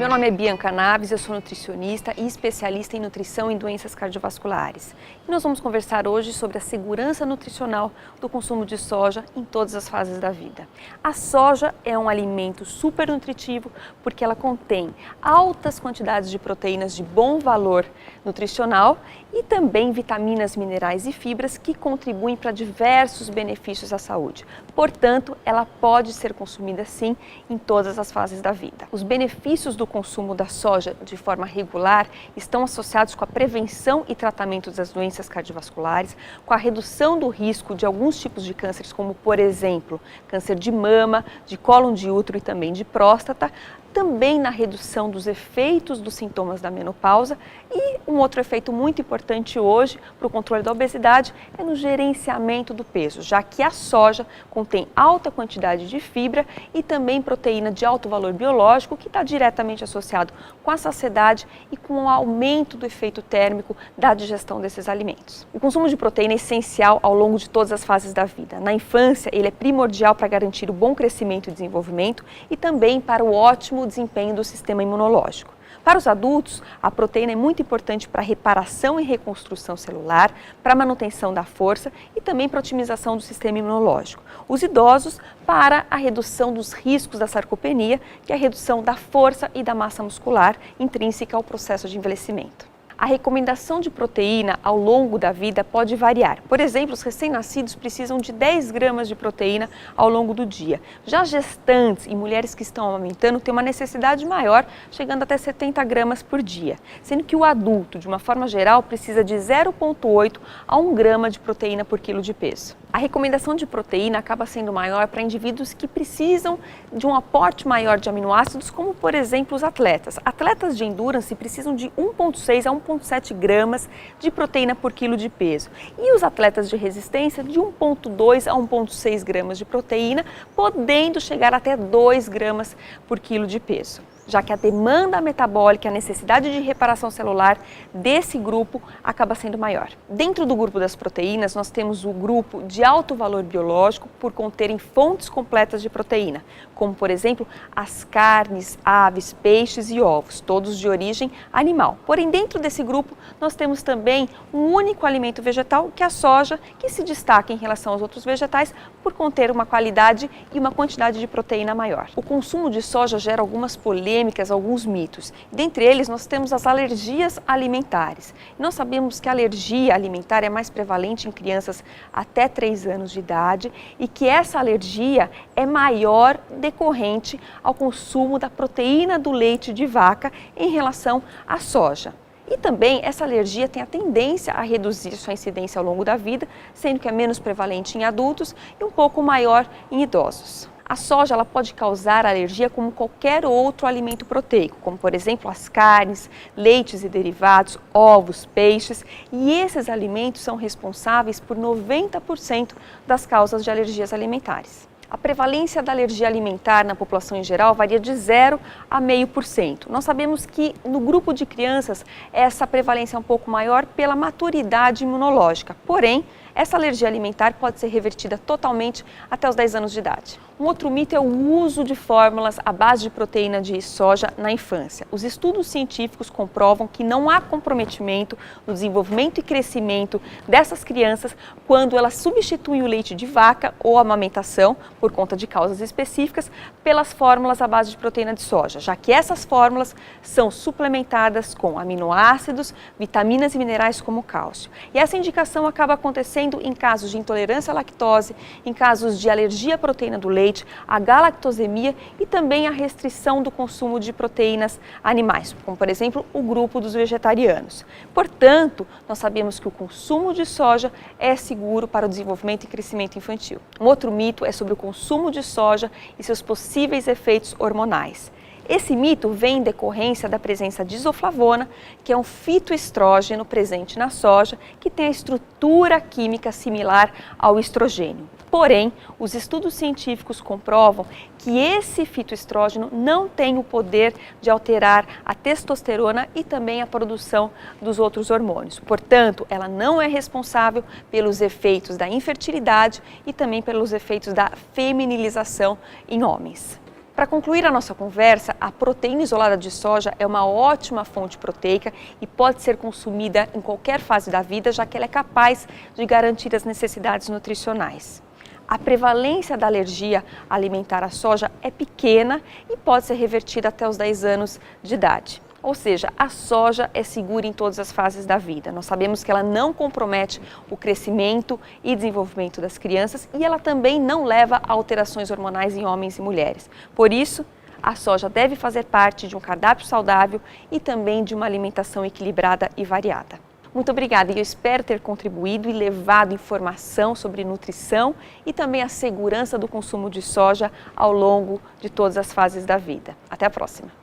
Meu nome é Bianca Naves, eu sou nutricionista e especialista em nutrição e doenças cardiovasculares. E nós vamos conversar hoje sobre a segurança nutricional do consumo de soja em todas as fases da vida. A soja é um alimento super nutritivo porque ela contém altas quantidades de proteínas de bom valor nutricional e também vitaminas, minerais e fibras que contribuem para diversos benefícios à saúde. Portanto, ela pode ser consumida sim em todas as fases da vida. Os benefícios do consumo da soja de forma regular estão associados com a prevenção e tratamento das doenças cardiovasculares, com a redução do risco de alguns tipos de cânceres, como por exemplo, câncer de mama, de cólon de útero e também de próstata, também na redução dos efeitos dos sintomas da menopausa e um outro efeito muito importante hoje para o controle da obesidade é no gerenciamento do peso, já que a soja contém alta quantidade de fibra e também proteína de alto valor biológico que está diretamente associado com a saciedade e com o aumento do efeito térmico da digestão desses alimentos. O consumo de proteína é essencial ao longo de todas as fases da vida. Na infância, ele é primordial para garantir o bom crescimento e desenvolvimento e também para o ótimo desempenho do sistema imunológico. Para os adultos, a proteína é muito importante para a reparação e reconstrução celular, para a manutenção da força e também para a otimização do sistema imunológico. Os idosos, para a redução dos riscos da sarcopenia, que é a redução da força e da massa muscular intrínseca ao processo de envelhecimento. A recomendação de proteína ao longo da vida pode variar. Por exemplo, os recém-nascidos precisam de 10 gramas de proteína ao longo do dia. Já gestantes e mulheres que estão amamentando têm uma necessidade maior, chegando até 70 gramas por dia. Sendo que o adulto, de uma forma geral, precisa de 0,8 a 1 grama de proteína por quilo de peso. A recomendação de proteína acaba sendo maior para indivíduos que precisam de um aporte maior de aminoácidos, como por exemplo os atletas. Atletas de endurance precisam de 1,6 a 1,7 gramas de proteína por quilo de peso. E os atletas de resistência de 1,2 a 1,6 gramas de proteína, podendo chegar até 2 gramas por quilo de peso, já que a demanda metabólica, a necessidade de reparação celular desse grupo acaba sendo maior. Dentro do grupo das proteínas, nós temos o grupo de alto valor biológico por conterem fontes completas de proteína, como por exemplo as carnes, aves, peixes e ovos, todos de origem animal. Porém, dentro desse grupo, nós temos também um único alimento vegetal, que é a soja, que se destaca em relação aos outros vegetais por conter uma qualidade e uma quantidade de proteína maior. O consumo de soja gera algumas polêmicas, alguns mitos. Dentre eles, nós temos as alergias alimentares. Nós sabemos que a alergia alimentar é mais prevalente em crianças até 3 anos de idade e que essa alergia é maior decorrente ao consumo da proteína do leite de vaca em relação à soja. E também essa alergia tem a tendência a reduzir sua incidência ao longo da vida, sendo que é menos prevalente em adultos e um pouco maior em idosos. A soja ela pode causar alergia como qualquer outro alimento proteico, como por exemplo as carnes, leites e derivados, ovos, peixes, e esses alimentos são responsáveis por 90% das causas de alergias alimentares. A prevalência da alergia alimentar na população em geral varia de 0 a 0,5%. Nós sabemos que no grupo de crianças essa prevalência é um pouco maior pela maturidade imunológica, porém essa alergia alimentar pode ser revertida totalmente até os 10 anos de idade. Um outro mito é o uso de fórmulas à base de proteína de soja na infância. Os estudos científicos comprovam que não há comprometimento no desenvolvimento e crescimento dessas crianças quando elas substituem o leite de vaca ou a amamentação, por conta de causas específicas, pelas fórmulas à base de proteína de soja, já que essas fórmulas são suplementadas com aminoácidos, vitaminas e minerais como cálcio. E essa indicação acaba acontecendo em casos de intolerância à lactose, em casos de alergia à proteína do leite, a galactosemia e também a restrição do consumo de proteínas animais, como por exemplo o grupo dos vegetarianos. Portanto, nós sabemos que o consumo de soja é seguro para o desenvolvimento e crescimento infantil. Um outro mito é sobre o consumo de soja e seus possíveis efeitos hormonais. Esse mito vem em decorrência da presença de isoflavona, que é um fitoestrógeno presente na soja, que tem a estrutura química similar ao estrogênio. Porém, os estudos científicos comprovam que esse fitoestrógeno não tem o poder de alterar a testosterona e também a produção dos outros hormônios. Portanto, ela não é responsável pelos efeitos da infertilidade e também pelos efeitos da feminilização em homens. Para concluir a nossa conversa, a proteína isolada de soja é uma ótima fonte proteica e pode ser consumida em qualquer fase da vida, já que ela é capaz de garantir as necessidades nutricionais. A prevalência da alergia alimentar à soja é pequena e pode ser revertida até os 10 anos de idade. Ou seja, a soja é segura em todas as fases da vida. Nós sabemos que ela não compromete o crescimento e desenvolvimento das crianças e ela também não leva a alterações hormonais em homens e mulheres. Por isso, a soja deve fazer parte de um cardápio saudável e também de uma alimentação equilibrada e variada. Muito obrigada e eu espero ter contribuído e levado informação sobre nutrição e também a segurança do consumo de soja ao longo de todas as fases da vida. Até a próxima!